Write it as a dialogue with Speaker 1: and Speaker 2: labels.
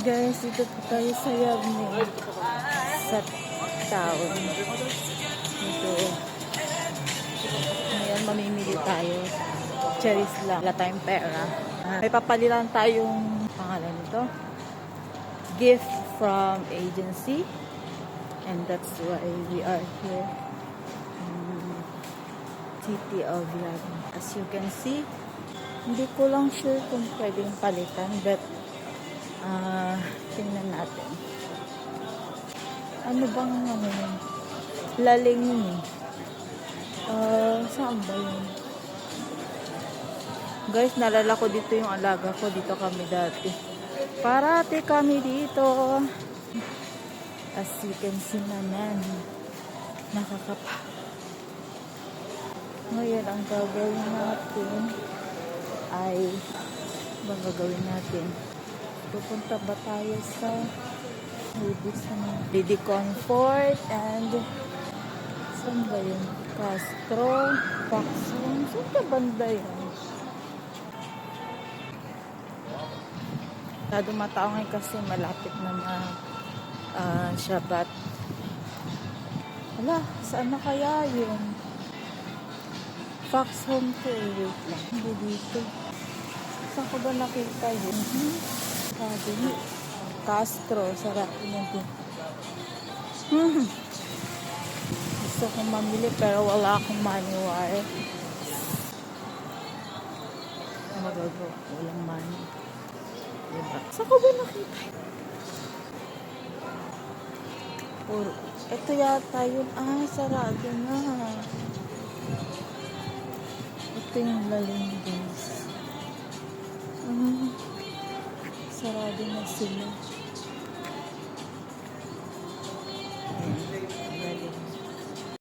Speaker 1: Guys, dito po tayo sa Yabni. Sa town. Dito. Ngayon, mamimili tayo. Cherries lang. Wala tayong pera. May papalilan tayong pangalan nito. Gift from agency. And that's why we are here. City of Yabni. As you can see, hindi ko lang sure kung pwedeng palitan, but tingnan natin. Ano bang ano yun? Laling yun eh. Saan ba yun? Guys, nalala ko dito yung alaga ko. Dito kami dati. Parati kami dito. As you can see naman, nakakapa. Ngayon, ang gagawin natin ay gagawin natin. Pupunta ba tayo sa Didi Comfort and saan ba yun? Castro, Paxson. Saan ka banda yun? Dumatao ngayon kasi malapit na Shabbat. Wala, saan na kaya yun? Fox Home to wait lang. Hindi dito. Saan ko ba nakita yun? Sabi ni Castro, sarap nito. Gusto kong mamili pero wala akong money wire. Magago, walang money. Diba? Saan ko ba nakita? Ito yata yun. Sarado na. Ito yung lalim guys. Sarado na sila.